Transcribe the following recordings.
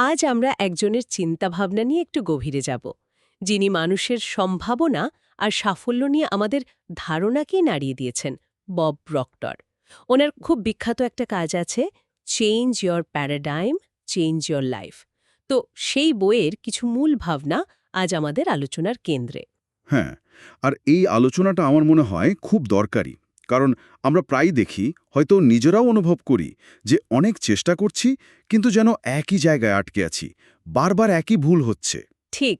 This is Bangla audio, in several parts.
আজ আমরা একজনের চিন্তাভাবনা নিয়ে একটু গভীরে যাব, যিনি মানুষের সম্ভাবনা আর সাফল্য নিয়ে আমাদের ধারণাকেই নাড়িয়ে দিয়েছেন, বব প্রক্টর। ওনার খুব বিখ্যাত একটা কাজ আছে, change your paradigm, change your life. তো সেই বইয়ের কিছু মূল ভাবনা আজ আমাদের আলোচনার কেন্দ্রে। হ্যাঁ, আর এই আলোচনাটা আমার মনে হয় খুব দরকারি। কারণ আমরা প্রায় দেখি, হয়তো নিজেরাও অনুভব করি, যে অনেক চেষ্টা করছি কিন্তু যেন একই জায়গায় আটকে আছি, বারবার একই ভুল হচ্ছে। ঠিক,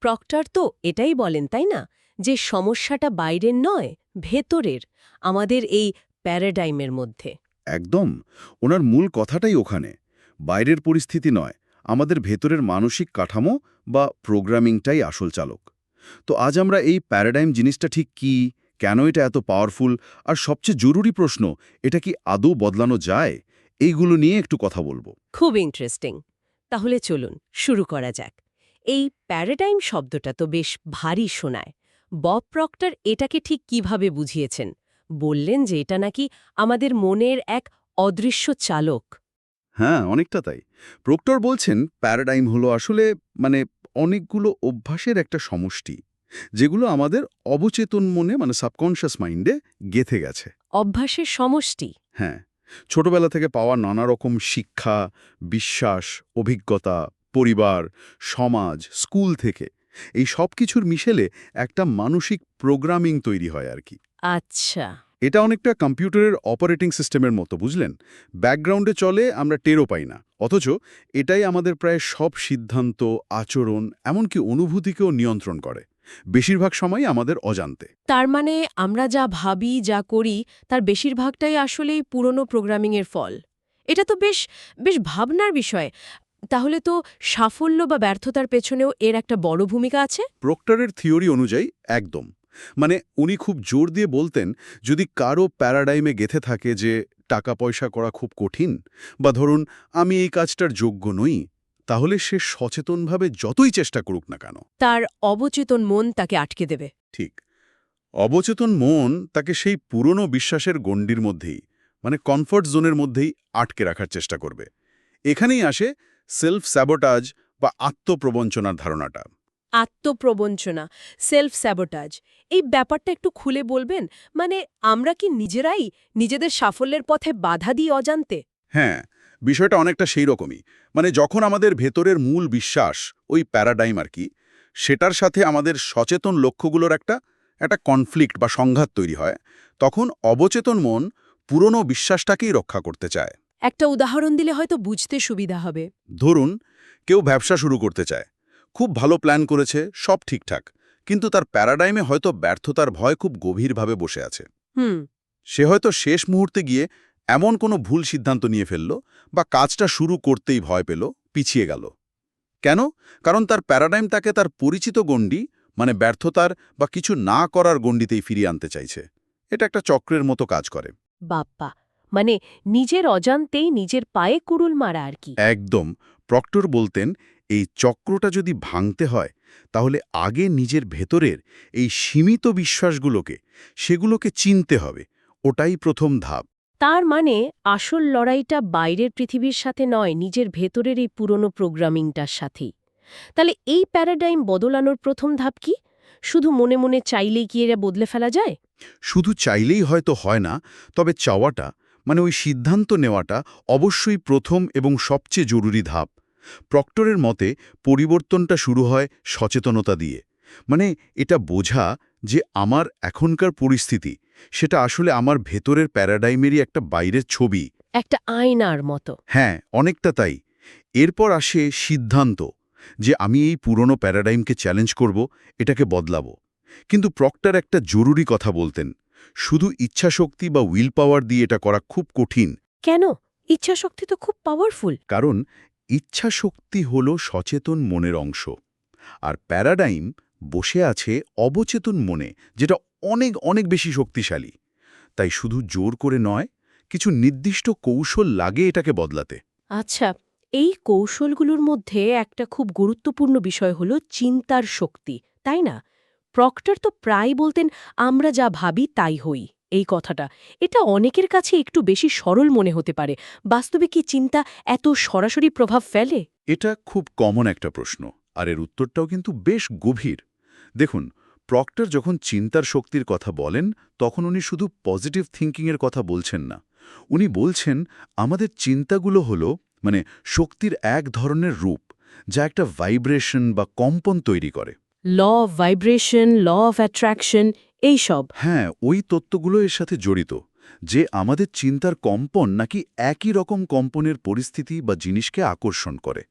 প্রক্টর তো এটাই বলেন, তাই না, যে সমস্যাটা বাইরের নয়, ভেতরের, আমাদের এই প্যারাডাইমের মধ্যে। একদম, ওনার মূল কথাটাই ওখানে। বাইরের পরিস্থিতি নয়, আমাদের ভেতরের মানসিক কাঠামো বা প্রোগ্রামিংটাই আসল চালক। তো আজ আমরা এই প্যারাডাইম জিনিসটা ঠিক কি, কেন এটা এত পাওয়ারফুল, আর সবচেয়ে জরুরি প্রশ্ন, এটা কি আদৌ বদলানো যায়, এইগুলো নিয়ে একটু কথা বলবো। খুব ইন্টারেস্টিং। তাহলে চলুন শুরু করা যাক। এই প্যারাডাইম শব্দটা তো বেশ ভারী শোনায়। বব প্রক্টর এটাকে ঠিক কিভাবে বুঝিয়েছেন? বললেন যে এটা নাকি আমাদের মনের এক অদৃশ্য চালক। হ্যাঁ, অনেকটা তাই। প্রক্টর বলছেন প্যারাডাইম হলো আসলে মানে অনেকগুলো অভ্যাসের একটা সমষ্টি, যেগুলো আমাদের অবচেতন মনে সাবকনশিয়াস মাইন্ডে গেঁথে গেছে। অভ্যাসের সমষ্টি। হ্যাঁ, ছোটবেলা থেকে পাওয়া নানা রকম শিক্ষা, বিশ্বাস, অভিজ্ঞতা, পরিবার, সমাজ, স্কুল থেকে এই সব কিছুর মিশেলে একটা মানসিক প্রোগ্রামিং তৈরি হয় আর কি। আচ্ছা। এটা অনেকটা কম্পিউটারের অপারেটিং সিস্টেমের মতো, বুঝলেন? ব্যাকগ্রাউন্ডে চলে, আমরা টেরও পাই না। অথচ এটাই আমাদের প্রায় সব সিদ্ধান্ত, আচরণ, এমনকি অনুভূতিকেও নিয়ন্ত্রণ করে, বেশিরভাগ সময়ই আমাদের অজান্তে। তার মানে আমরা যা ভাবি, যা করি, তার বেশিরভাগটাই আসলেই পুরনো প্রোগ্রামিংয়ের ফল। এটা তো বেশ বেশ ভাবনার বিষয়। তাহলে তো সাফল্য বা ব্যর্থতার পেছনেও এর একটা বড় ভূমিকা আছে। প্রক্টরের থিওরি অনুযায়ী একদম। উনি খুব জোর দিয়ে বলতেন, যদি কারো প্যারাডাইমে গেঁথে থাকে যে টাকা পয়সা করা খুব কঠিন, বা ধরুন আমি এই কাজটার যোগ্য নই, তাহলে সে সচেতনভাবে যতই চেষ্টা করুক না কেন, তার অবচেতন মন তাকে আটকে দেবে। ঠিক, অবচেতন মন তাকে সেই পুরনো বিশ্বাসের গণ্ডির মধ্যেই, কমফর্ট জোনের মধ্যেই আটকে রাখার চেষ্টা করবে। এখানেই আসে সেলফ স্যাবোটাজ বা আত্মপ্রবঞ্চনার ধারণাটা। আত্মপ্রবঞ্চনা, সেলফ স্যাবোটাজ, এই ব্যাপারটা একটু খুলে বলবেন? মানে আমরা কি নিজেরাই নিজেদের সাফল্যের পথে বাধা দিই অজান্তে? হ্যাঁ, বিষয়টা অনেকটা সেই রকমই। যখন আমাদের ভেতরের মূল বিশ্বাস, ওই প্যারাডাইম আর কি, সেটার সাথে আমাদের সচেতন লক্ষ্যগুলোর একটা একটা কনফ্লিক্ট বা সংঘাত তৈরি হয়, তখন অবচেতন মন পুরনো বিশ্বাসটাকেই রক্ষা করতে চায়। একটা উদাহরণ দিলে হয়তো বুঝতে সুবিধা হবে। ধরুন, কেউ ব্যবসা শুরু করতে চায়, খুব ভালো প্ল্যান করেছে, সব ঠিকঠাক, কিন্তু তার প্যারাডাইমে হয়তো ব্যর্থতার ভয় খুব গভীরভাবে বসে আছে। হুম। সে হয়তো শেষ মুহূর্তে গিয়ে এমন কোনো ভুল সিদ্ধান্ত নিয়ে ফেলল, বা কাজটা শুরু করতেই ভয় পেল, পিছিয়ে গেল। কেন? কারণ তার প্যারাডাইম তাকে তার পরিচিত গণ্ডি, ব্যর্থতার বা কিছু না করার গণ্ডিতেই ফিরিয়ে আনতে চাইছে। এটা একটা চক্রের মতো কাজ করে। বাপ্পা, মানে নিজের অজান্তেই নিজের পায়ে কুড়ুল মারা আর কি। একদম। প্রক্টর বলতেন, এই চক্রটা যদি ভাঙতে হয়, তাহলে আগে নিজের ভেতরের এই সীমিত বিশ্বাসগুলোকে, সেগুলোকে চিনতে হবে। ওটাই প্রথম ধাপ। তার মানে আসল লড়াইটা বাইরের পৃথিবীর সাথে নয়, নিজের ভেতরের এই পুরনো প্রোগ্রামিংটার সাথেই। তাহলে এই প্যারাডাইম বদলানোর প্রথম ধাপ কি? শুধু মনে মনে চাইলেই কি এরা বদলে ফেলা যায়? শুধু চাইলেই হয়তো হয় না, তবে চাওয়াটা, ওই সিদ্ধান্ত নেওয়াটা অবশ্যই প্রথম এবং সবচেয়ে জরুরি ধাপ। প্রক্টরের মতে পরিবর্তনটা শুরু হয় সচেতনতা দিয়ে। এটা বোঝা যে আমার এখনকার পরিস্থিতি, সেটা আসলে আমার ভেতরের প্যারাডাইমেরই একটা বাইরের ছবি। একটা আয়নার মতো। হ্যাঁ, অনেকটা তাই। এরপর আসে সিদ্ধান্ত, যে আমি এই পুরনো প্যারাডাইমকে চ্যালেঞ্জ করব, এটাকে বদলাবো। কিন্তু প্রক্টর একটা জরুরি কথা বলতেন, শুধু ইচ্ছাশক্তি বা উইল পাওয়ার দিয়ে এটা করা খুব কঠিন। কেন? ইচ্ছাশক্তি তো খুব পাওয়ারফুল। কারণ ইচ্ছাশক্তি হল সচেতন মনের অংশ, আর প্যারাডাইম বসে আছে অবচেতন মনে, যেটা অনেক অনেক বেশি শক্তিশালী। তাই শুধু জোর করে নয়, কিছু নির্দিষ্ট কৌশল লাগে এটাকে বদলাতে। আচ্ছা, এই কৌশলগুলোর মধ্যে একটা খুব গুরুত্বপূর্ণ বিষয় হলো চিন্তার শক্তি, তাই না? প্রক্টর তো প্রায় বলতেন আমরা যা ভাবি তাই হই। এই কথাটা, এটা অনেকের কাছে একটু বেশি সরল মনে হতে পারে। বাস্তবে কি চিন্তা এত সরাসরি প্রভাব ফেলে? এটা খুব কমন একটা প্রশ্ন, আর এর উত্তরটাও কিন্তু বেশ গভীর। দেখুন, প্রক্টর যখন চিন্তার শক্তির কথা বলেন, তখন উনি শুধু পজিটিভ থিঙ্কিংয়ের কথা বলছেন না। উনি বলছেন আমাদের চিন্তাগুলো হলো শক্তির এক ধরনের রূপ, যা একটা ভাইব্রেশন বা কম্পন তৈরি করে। Law of vibration, law of attraction, এইসব। হ্যাঁ, ওই তত্ত্বগুলো এর সাথে জড়িত, যে আমাদের চিন্তার কম্পন নাকি একই রকম কম্পনের পরিস্থিতি বা জিনিসকে আকর্ষণ করে।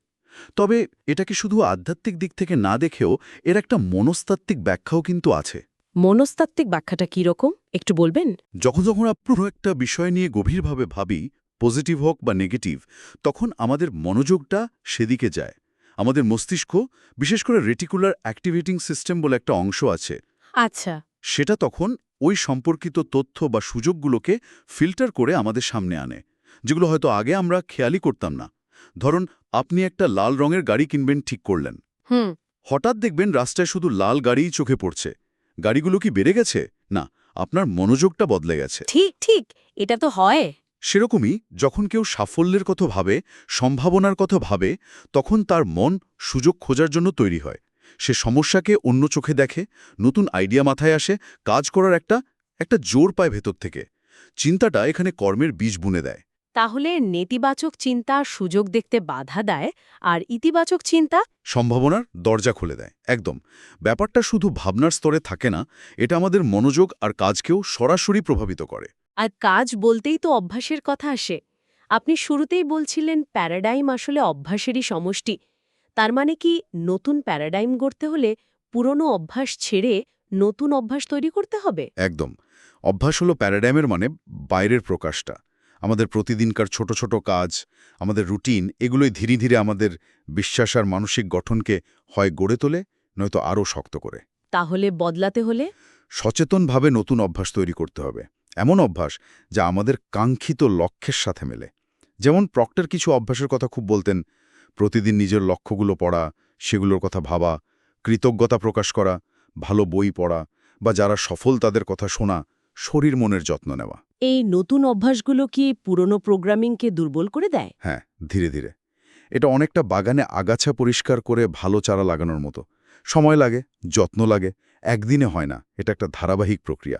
তবে এটাকে শুধু আধ্যাত্মিক দিক থেকে না দেখেও এর একটা মনস্তাত্ত্বিক ব্যাখ্যাও কিন্তু আছে। মনস্তাত্ত্বিক ব্যাখ্যাটা কী রকম একটু বলবেন? যখন যখন পুরো একটা বিষয় নিয়ে গভীরভাবে ভাবি, পজিটিভ হোক বা নেগেটিভ, তখন আমাদের মনোযোগটা সেদিকে যায়। আমাদের মস্তিষ্ক, বিশেষ করে রেটিকুলার অ্যাক্টিভেটিং সিস্টেম বলে একটা অংশ আছে, আচ্ছা। সেটা তখন ওই সম্পর্কিত তথ্য বা সুযোগগুলোকে ফিল্টার করে আমাদের সামনে আনে, যেগুলো হয়তো আগে আমরা খেয়ালই করতাম না। ধরুন, আপনি একটা লাল রঙের গাড়ি কিনবেন ঠিক করলেন। হুম। হঠাৎ দেখবেন রাস্তায় শুধু লাল গাড়িই চোখে পড়ছে। গাড়িগুলো কি বেড়ে গেছে? না, আপনার মনোযোগটা বদলে গেছে। ঠিক ঠিক, এটা তো হয়। সেরকমই যখন কেউ সাফল্যের কথা ভাবে, সম্ভাবনার কথা ভাবে, তখন তার মন সুযোগ খোঁজার জন্য তৈরি হয়। সে সমস্যাকে অন্য চোখে দেখে, নতুন আইডিয়া মাথায় আসে, কাজ করার একটা জোর পায় ভেতর থেকে। চিন্তাটা এখানে কর্মের বীজ বুনে দেয়। তাহলে নেতিবাচক চিন্তা সুযোগ দেখতে বাধা দেয়, আর ইতিবাচক চিন্তা সম্ভাবনার দরজা খুলে দেয়। একদম। ব্যাপারটা শুধু ভাবনার স্তরে থাকে না, এটা আমাদের মনোযোগ আর কাজকেও সরাসরি প্রভাবিত করে। আর কাজ বলতেই তো অভ্যাসের কথা আসে। আপনি শুরুতেই বলছিলেন প্যারাডাইম আসলে অভ্যাসেরই সমষ্টি। তার মানে কি নতুন প্যারাডাইম গড়তে হলে পুরনো অভ্যাস ছেড়ে নতুন অভ্যাস তৈরি করতে হবে? একদম। অভ্যাস হলো প্যারাডাইমের বাইরের প্রকাশটা। আমাদের প্রতিদিনকার ছোট ছোট কাজ, আমাদের রুটিন, এগুলোই ধীরে ধীরে আমাদের বিশ্বাস আর মানসিক গঠনকে হয় গড়ে তোলে, নয়তো আরও শক্ত করে। তাহলে বদলাতে হলে সচেতনভাবে নতুন অভ্যাস তৈরি করতে হবে। এমন অভ্যাস যা আমাদের কাঙ্ক্ষিত লক্ষ্যের সাথে মেলে। যেমন প্রক্টর কিছু অভ্যাসের কথা খুব বলতেন: প্রতিদিন নিজের লক্ষ্যগুলো পড়া, সেগুলোর কথা ভাবা, কৃতজ্ঞতা প্রকাশ করা, ভালো বই পড়া, বা যারা সফল তাদের কথা শোনা, শরীর মনের যত্ন নেওয়া। এই নতুন অভ্যাসগুলো কি পুরনো প্রোগ্রামিংকে দুর্বল করে দেয়? হ্যাঁ, ধীরে ধীরে। এটা অনেকটা বাগানে আগাছা পরিষ্কার করে ভালো চারা লাগানোর মতো। সময় লাগে, যত্ন লাগে, একদিনে হয় না, এটা একটা ধারাবাহিক প্রক্রিয়া।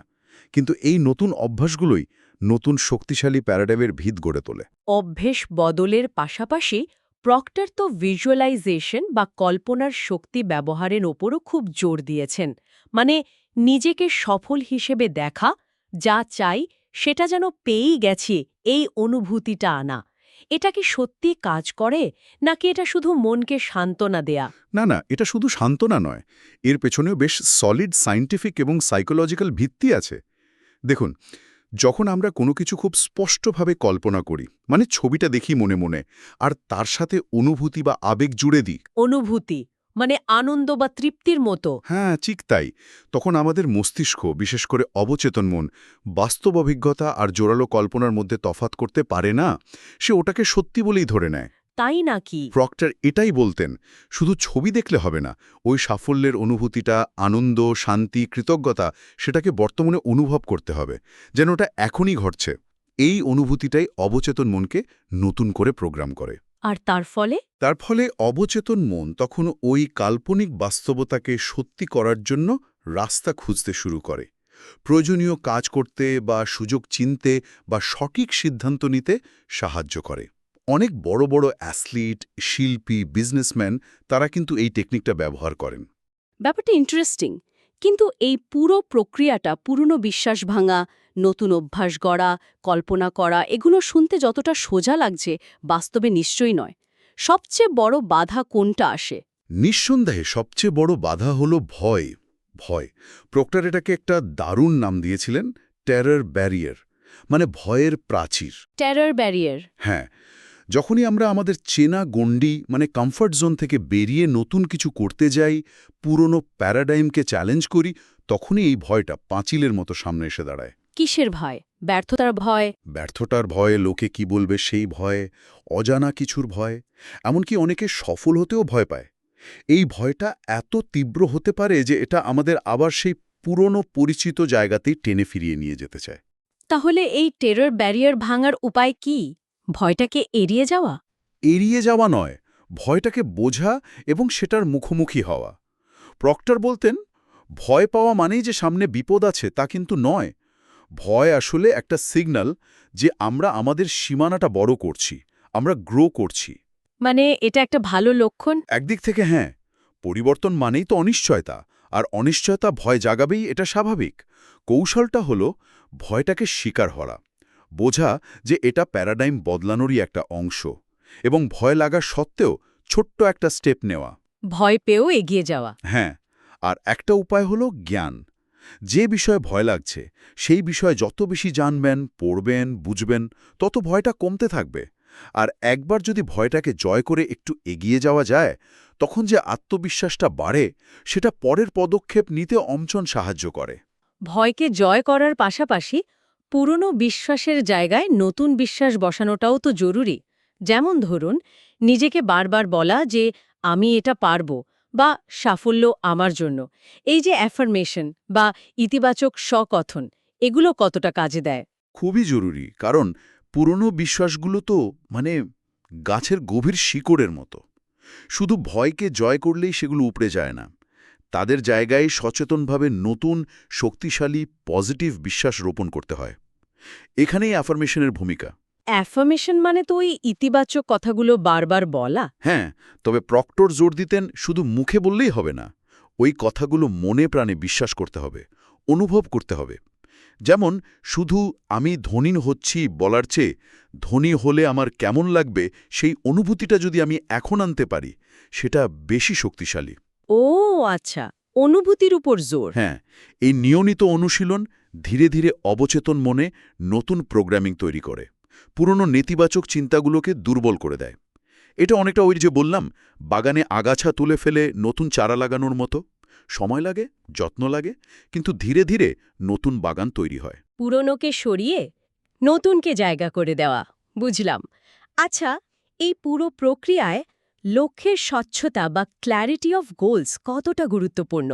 কিন্তু এই নতুন অভ্যাসগুলোই নতুন শক্তিশালী প্যারাডাইমের ভিত গড়ে তোলে। অভ্যেস বদলের পাশাপাশি প্রক্টর তো ভিজুয়ালাইজেশন বা কল্পনার শক্তি ব্যবহারের ওপরও খুব জোর দিয়েছেন। মানে নিজেকে সফল হিসেবে দেখা, যা চাই সেটা যেন পেয়েই গেছি, এই অনুভূতিটা আনা। এটা কি সত্যি কাজ করে, নাকি এটা শুধু মনকে সান্ত্বনা দেয়া? না না, এটা শুধু সান্ত্বনা নয়, এর পেছনেও বেশ সলিড সায়েন্টিফিক এবং সাইকোলজিক্যাল ভিত্তি আছে। দেখুন, যখন আমরা কোনো কিছু খুব স্পষ্টভাবে কল্পনা করি, ছবিটা দেখি মনে মনে, আর তার সাথে অনুভূতি বা আবেগ জুড়ে দিই। অনুভূতি মানে আনন্দ বা তৃপ্তির মতো? হ্যাঁ, ঠিক তাই। তখন আমাদের মস্তিষ্ক, বিশেষ করে অবচেতন মন, বাস্তব অভিজ্ঞতা আর জোরালো কল্পনার মধ্যে তফাৎ করতে পারে না। সে ওটাকে সত্যি বলেই ধরে নেয়। তাই নাকি? প্রক্টর এটাই বলতেন, শুধু ছবি দেখলে হবে না, ওই সাফল্যের অনুভূতিটা, আনন্দ, শান্তি, কৃতজ্ঞতা, সেটাকে বর্তমানে অনুভব করতে হবে, যেন ওটা এখনই ঘটছে। এই অনুভূতিটাই অবচেতন মনকে নতুন করে প্রোগ্রাম করে। আর তার ফলে তার ফলে অবচেতন মন তখন ওই কাল্পনিক বাস্তবতাকে সত্যি করার জন্য রাস্তা খুঁজতে শুরু করে। প্রয়োজনীয় কাজ করতে বা সুযোগ চিনতে বা সঠিক সিদ্ধান্ত নিতে সাহায্য করে। অনেক বড় বড় অ্যাথলিট, শিল্পী, বিজনেসম্যান, তারা কিন্তু এই টেকনিকটা ব্যবহার করেন। ব্যাপারটা ইন্টারেস্টিং। কিন্তু এই পুরো প্রক্রিয়াটা, পুরনো বিশ্বাস ভাঙা, নতুন অভ্যাস গড়া, কল্পনা করা, এগুলো শুনতে যতটা সোজা লাগছে, বাস্তবে নিশ্চয়ই নয়। সবচেয়ে বড় বাধা কোনটা আসে? নিঃসন্দেহে সবচেয়ে বড় বাধা হলো ভয়। ভয়। প্রক্টর এটাকে একটা দারুণ নাম দিয়েছিলেন, টেরর ব্যারিয়ার, ভয়ের প্রাচীর। Terror barrier. হ্যাঁ, যখনই আমরা আমাদের চেনা গণ্ডি কমফর্ট জোন থেকে বেরিয়ে নতুন কিছু করতে যাই, পুরনো প্যারাডাইমকে চ্যালেঞ্জ করি, তখনই এই ভয়টা পাঁচিলের মতো সামনে এসে দাঁড়ায়। কিসের ভয়? ব্যর্থতার ভয়? ব্যর্থতার ভয়, লোকে কি বলবে সেই ভয়, অজানা কিছুর ভয়, এমনকি অনেকে সফল হতেও ভয় পায়। এই ভয়টা এত তীব্র হতে পারে যে এটা আমাদের আবার সেই পুরনো পরিচিত জায়গাতেই টেনে ফিরিয়ে নিয়ে যেতে চায়। তাহলে এই টেরর ব্যারিয়ার ভাঙার উপায় কি? ভয়টাকে এড়িয়ে যাওয়া? এড়িয়ে যাওয়া নয়, ভয়টাকে বোঝা এবং সেটার মুখোমুখি হওয়া। প্রক্টর বলতেন, ভয় পাওয়া মানেই যে সামনে বিপদ আছে তা কিন্তু নয়। ভয় আসলে একটা সিগন্যাল যে আমরা আমাদের সীমানাটা বড় করছি, আমরা গ্রো করছি। মানে এটা একটা ভালো লক্ষণ? একদিক থেকে হ্যাঁ, পরিবর্তন মানেই তো অনিশ্চয়তা, আর অনিশ্চয়তা ভয় জাগাবেই, এটা স্বাভাবিক। কৌশলটা হলো ভয়টাকে স্বীকার করা, বোঝা যে এটা প্যারাডাইম বদলানোরই একটা অংশ, এবং ভয় লাগা সত্ত্বেও ছোট্ট একটা স্টেপ নেওয়া। ভয় পেয়েও এগিয়ে যাওয়া। হ্যাঁ, আর একটা উপায় হলো জ্ঞান। যে বিষয়ে ভয় লাগছে সেই বিষয়ে যত বেশি জানবেন, পড়বেন, বুঝবেন, তত ভয়টা কমতে থাকবে। আর একবার যদি ভয়টাকে জয় করে একটু এগিয়ে যাওয়া যায়, তখন যে আত্মবিশ্বাসটা বাড়ে, সেটা পরের পদক্ষেপ নিতে অমচন সাহায্য করে। ভয়কে জয় করার পাশাপাশি পুরনো বিশ্বাসের জায়গায় নতুন বিশ্বাস বসানোটাও তো জরুরি। যেমন ধরুন, নিজেকে বারবার বলা যে আমি এটা পারব বা সাফল্য আমার জন্য। এই যে অ্যাফার্মেশন বা ইতিবাচক স্বকথন, এগুলো কতটা কাজে দেয়? খুবই জরুরি, কারণ পুরনো বিশ্বাসগুলো তো গাছের গভীর শিকড়ের মতো। শুধু ভয়কে জয় করলেই সেগুলো উপড়ে যায় না। তাদের জায়গায় সচেতনভাবে নতুন, শক্তিশালী, পজিটিভ বিশ্বাস রোপণ করতে হয়। এখানেই অ্যাফার্মেশনের ভূমিকা। অ্যাফার্মেশন মানে তো ওই ইতিবাচক কথাগুলো বারবার বলা? হ্যাঁ, তবে প্রক্টর জোর দিতেন শুধু মুখে বললেই হবে না, ওই কথাগুলো মনে প্রাণে বিশ্বাস করতে হবে, অনুভব করতে হবে। যেমন শুধু আমি ধনী হচ্ছি বলার চেয়ে ধনী হলে আমার কেমন লাগবে সেই অনুভূতিটা যদি আমি এখন আনতে পারি, সেটা বেশি শক্তিশালী। ও আচ্ছা, অনুভূতির উপর জোর। হ্যাঁ, এই নিয়মিত অনুশীলন ধীরে ধীরে অবচেতন মনে নতুন প্রোগ্রামিং তৈরি করে, পুরনো নেতিবাচক চিন্তাগুলোকে দুর্বল করে দেয়। এটা অনেকটা ওই যে বললাম, বাগানে আগাছা তুলে ফেলে নতুন চারা লাগানোর মতো। সময় লাগে, যত্ন লাগে, কিন্তু ধীরে ধীরে নতুন বাগান তৈরি হয়। পুরনোকে সরিয়ে নতুনকে জায়গা করে দেওয়া। বুঝলাম। আচ্ছা, এই পুরো প্রক্রিয়ায় লক্ষ্যের স্বচ্ছতা বা ক্ল্যারিটি অফ গোলস কতটা গুরুত্বপূর্ণ?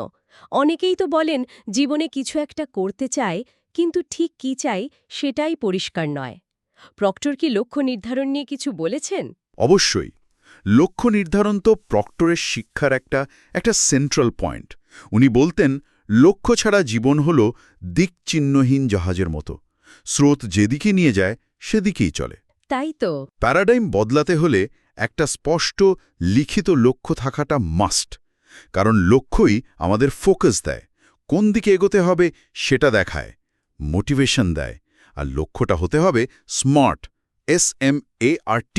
অনেকেই তো বলেন জীবনে কিছু একটা করতে চায়, কিন্তু ঠিক কি চাই সেটাই পরিষ্কার নয়। প্রক্টর কি লক্ষ্য নির্ধারণ নিয়ে কিছু বলেছেন? অবশ্যই, লক্ষ্য নির্ধারণ তো প্রক্টরের শিক্ষার একটা সেন্ট্রাল পয়েন্ট। উনি বলতেন, লক্ষ্য ছাড়া জীবন হল দিকচিহ্নহীন জাহাজের মতো, স্রোত যেদিকে নিয়ে যায় সেদিকেই চলে। তাই তো। প্যারাডাইম বদলাতে হলে একটা স্পষ্ট লিখিত লক্ষ্য থাকাটা মাস্ট, কারণ লক্ষ্যই আমাদের ফোকাস দেয়, কোন দিকে এগোতে হবে সেটা দেখায়, মোটিভেশন দেয়। আর লক্ষ্যটা হতে হবে স্মার্ট, SMART,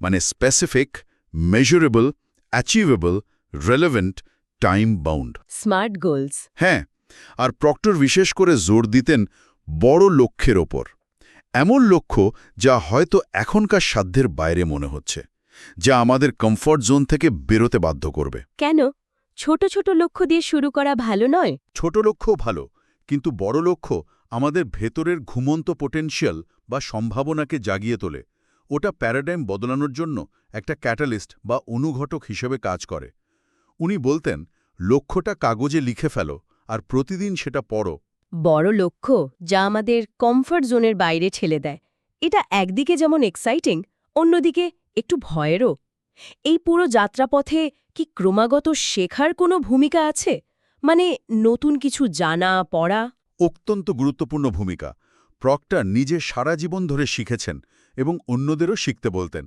মানে specific, measurable, achievable, relevant, time bound. Smart goals. হ্যাঁ, আর প্রক্টর বিশেষ করে জোর দিতেন বড় লক্ষ্যের ওপর। এমন লক্ষ্য যা হয়তো এখনকার সাধ্যের বাইরে মনে হচ্ছে, যা আমাদের কমফর্ট জোন থেকে বেরোতে বাধ্য করবে। কেন ছোট ছোট লক্ষ্য দিয়ে শুরু করা ভালো নয়? ছোট লক্ষ্যও ভালো, কিন্তু বড় লক্ষ্য আমাদের ভেতরের ঘুমন্ত পোটেনশিয়াল বা সম্ভাবনাকে জাগিয়ে তোলে। ওটা প্যারাডাইম বদলানোর জন্য একটা ক্যাটালিস্ট বা অনুঘটক হিসেবে কাজ করে। উনি বলতেন, লক্ষ্যটা কাগজে লিখে ফেলো আর প্রতিদিন সেটা পড়ো। বড় লক্ষ্য যা আমাদের কমফর্ট জোনের বাইরে ঠেলে দেয়, এটা একদিকে যেমন এক্সাইটিং, অন্যদিকে একটু ভয়েরও। এই পুরো যাত্রাপথে কি ক্রমাগত শেখার কোনো ভূমিকা আছে? মানে নতুন কিছু জানা, পড়া? অত্যন্ত গুরুত্বপূর্ণ ভূমিকা। প্রক্টর নিজে সারা জীবন ধরে শিখেছেন এবং অন্যদেরও শিখতে বলতেন,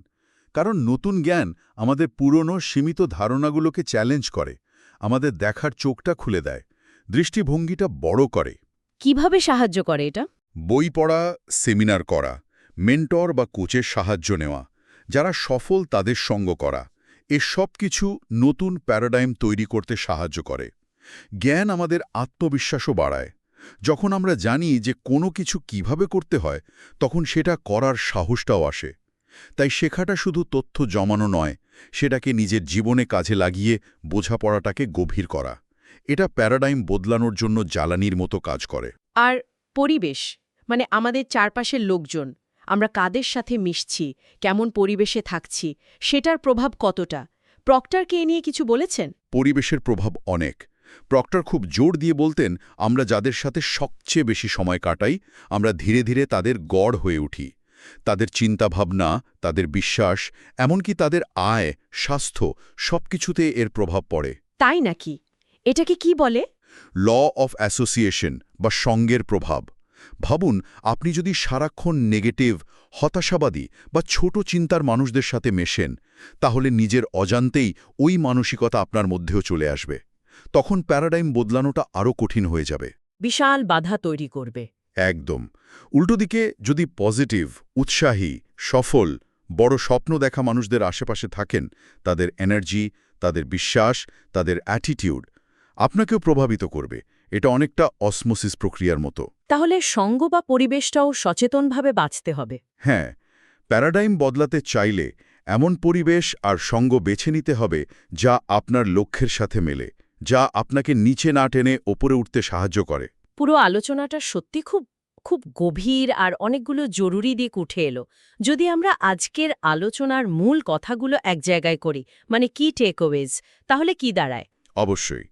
কারণ নতুন জ্ঞান আমাদের পুরনো সীমিত ধারণাগুলোকে চ্যালেঞ্জ করে, আমাদের দেখার চোখটা খুলে দেয়, দৃষ্টিভঙ্গিটা বড় করে। কিভাবে সাহায্য করে এটা? বই পড়া, সেমিনার করা, মেন্টর বা কোচের সাহায্য নেওয়া, যারা সফল তাদের সঙ্গ করা, এসব কিছু নতুন প্যারাডাইম তৈরি করতে সাহায্য করে। জ্ঞান আমাদের আত্মবিশ্বাসও বাড়ায়। যখন আমরা জানি যে কোনো কিছু কিভাবে করতে হয়, তখন সেটা করার সাহসটাও আসে। তাই শেখাটা শুধু তথ্য জমানো নয়, সেটাকে নিজের জীবনে কাজে লাগিয়ে বোঝাপড়াটাকে গভীর করা। এটা প্যারাডাইম বদলানোর জন্য জ্বালানির মতো কাজ করে। আর পরিবেশ, মানে আমাদের চারপাশের লোকজন, আমরা কাদের সাথে মিশছি, কেমন পরিবেশে থাকছি, সেটার প্রভাব কতটা? প্রক্টর কে নিয়ে কিছু বলেছেন? পরিবেশের প্রভাব অনেক। প্রক্টর খুব জোর দিয়ে বলতেন, আমরা যাদের সাথে সবচেয়ে বেশি সময় কাটাই, আমরা ধীরে ধীরে তাদের গড় হয়ে উঠি। তাদের চিন্তাভাবনা, তাদের বিশ্বাস, এমনকি তাদের আয়, স্বাস্থ্য সবকিছুতে এর প্রভাব পড়ে। তাই নাকি? এটাকে কি বলে? ল অফ অ্যাসোসিয়েশন বা সঙ্গের প্রভাব। ভাবুন, আপনি যদি সারাক্ষণ নেগেটিভ, হতাশাবাদী বা ছোট চিন্তার মানুষদের সাথে মেশেন, তাহলে নিজের অজান্তেই ওই মানসিকতা আপনার মধ্যেও চলে আসবে। তখন প্যারাডাইম বদলানোটা আরও কঠিন হয়ে যাবে। বিশাল বাধা তৈরি করবে। একদম। উল্টোদিকে যদি পজিটিভ, উৎসাহী, সফল, বড় স্বপ্ন দেখা মানুষদের আশেপাশে থাকেন, তাদের এনার্জি, তাদের বিশ্বাস, তাদের অ্যাটিটিউড আপনাকেও প্রভাবিত করবে। এটা অনেকটা অসমোসিস প্রক্রিয়ার মতো। তাহলে সঙ্গ বা পরিবেশটাও সচেতনভাবে বাঁচতে হবে। হ্যাঁ, প্যারাডাইম বদলাতে চাইলে এমন পরিবেশ আর সঙ্গ বেছে নিতে হবে যা আপনার লক্ষ্যের সাথে মেলে, যা আপনাকে নিচে না টেনে ওপরে উঠতে সাহায্য করে। পুরো আলোচনাটা সত্যি খুব খুব গভীর আর অনেকগুলো জরুরি দিক উঠে এলো। যদি আমরা আজকের আলোচনার মূল কথাগুলো এক জায়গায় করি, মানে কি টেকওয়েজ, তাহলে কি দাঁড়ায়? অবশ্যই।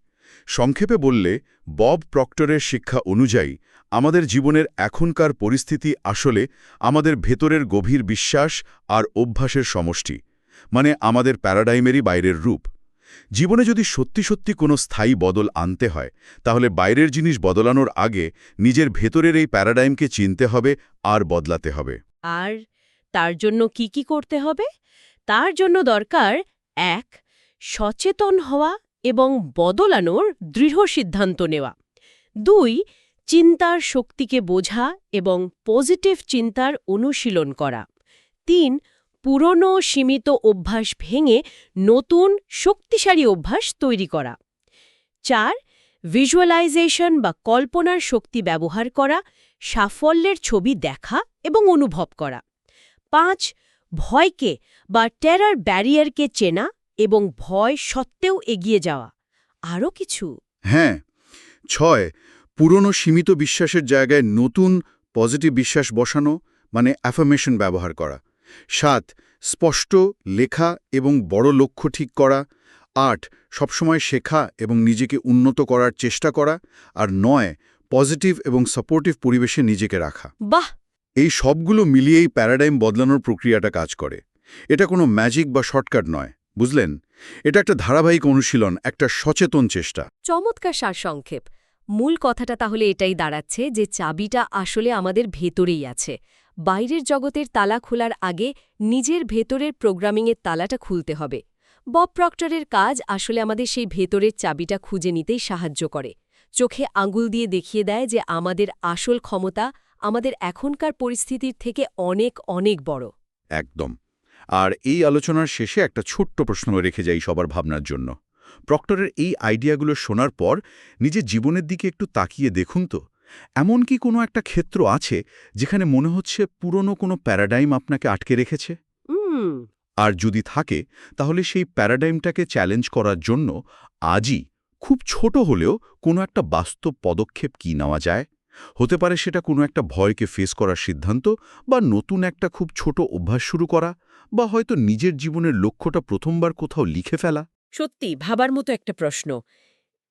সংক্ষেপে বললে, বব প্রক্টরের শিক্ষা অনুযায়ী আমাদের জীবনের এখনকার পরিস্থিতি আসলে আমাদের ভেতরের গভীর বিশ্বাস আর অভ্যাসের সমষ্টি, মানে আমাদের প্যারাডাইমেরই বাইরের রূপ। জীবনে যদি সত্যি সত্যি কোনো স্থায়ী বদল আনতে হয়, তাহলে বাইরের জিনিস বদলানোর আগে নিজের ভেতরের এই প্যারাডাইমকে চিনতে হবে আর বদলাতে হবে। আর তার জন্য কি কি করতে হবে? তার জন্য দরকার ১. সচেতন হওয়া এবং বদলানোর দৃঢ় সিদ্ধান্ত নেওয়া। ২. চিন্তার শক্তিকে বোঝা এবং পজিটিভ চিন্তার অনুশীলন করা। ৩. পুরনো সীমিত অভ্যাস ভেঙে নতুন শক্তিশালী অভ্যাস তৈরি করা। ৪. ভিজুয়ালাইজেশন বা কল্পনার শক্তি ব্যবহার করা, সাফল্যের ছবি দেখা এবং অনুভব করা। ৫. ভয়কে বা টেরার ব্যারিয়ারকে চেনা এবং ভয় সত্ত্বেও এগিয়ে যাওয়া। আরও কিছু? হ্যাঁ। ৬. পুরনো সীমিত বিশ্বাসের জায়গায় নতুন পজিটিভ বিশ্বাস বসানো, মানে অ্যাফার্মেশন ব্যবহার করা। ৭. স্পষ্ট লেখা এবং বড় লক্ষ্য ঠিক করা। ৮. সবসময় শেখা এবং নিজেকে উন্নত করার চেষ্টা করা। আর ৯. পজিটিভ এবং সাপোর্টিভ পরিবেশে নিজেকে রাখা। বাহ! এই সবগুলো মিলিয়েই প্যারাডাইম বদলানোর প্রক্রিয়াটা কাজ করে। এটা কোনো ম্যাজিক বা শর্টকাট নয়, বুঝলেন? এটা একটা ধারাবাহিক অনুশীলন, একটা সচেতন চেষ্টা। চমৎকার সারসংক্ষেপ। মূল কথাটা তাহলে এটাই দাঁড়াচ্ছে যে চাবিটা আসলে আমাদের ভেতরেই আছে। বাইরের জগতের তালা খোলার আগে নিজের ভেতরের প্রোগ্রামিংয়ের তালাটা খুলতে হবে। বব প্রক্টরের কাজ আসলে আমাদের সেই ভেতরের চাবিটা খুঁজে নিতেই সাহায্য করে। চোখে আঙুল দিয়ে দেখিয়ে দেয় যে আমাদের আসল ক্ষমতা আমাদের এখনকার পরিস্থিতির থেকে অনেক অনেক বড়। একদম। আর এই আলোচনার শেষে একটা ছোট্ট প্রশ্ন রেখে যাই সবার ভাবনার জন্য। প্রক্টরের এই আইডিয়াগুলো শোনার পর নিজের জীবনের দিকে একটু তাকিয়ে দেখুন তো, এমন কি কোনো একটা ক্ষেত্র আছে যেখানে মনে হচ্ছে পুরনো কোনো প্যারাডাইম আপনাকে আটকে রেখেছে? আর যদি থাকে, তাহলে সেই প্যারাডাইমটাকে চ্যালেঞ্জ করার জন্য আজই, খুব ছোট হলেও, কোনো একটা বাস্তব পদক্ষেপ কি নেওয়া যায়? হতে পারে সেটা কোনো একটা ভয়কে ফেস করার সিদ্ধান্ত, বা নতুন একটা খুব ছোট অভ্যাস শুরু করা, বা হয়তো নিজের জীবনের লক্ষ্যটা প্রথমবার কোথাও লিখে ফেলা। সত্যি ভাবার মতো একটা প্রশ্ন।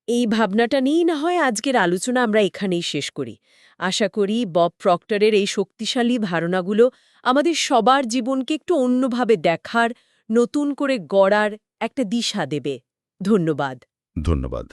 এই ভাবনাটা নিয়েই না হয় আজকের আলোচনা আমরা এখানেই শেষ করি। আশা করি বব প্রক্টরের এই শক্তিশালী ধারণাগুলো আমাদের সবার জীবনকে একটু অন্যভাবে দেখার, নতুন করে গড়ার একটা দিশা দেবে। ধন্যবাদ। ধন্যবাদ।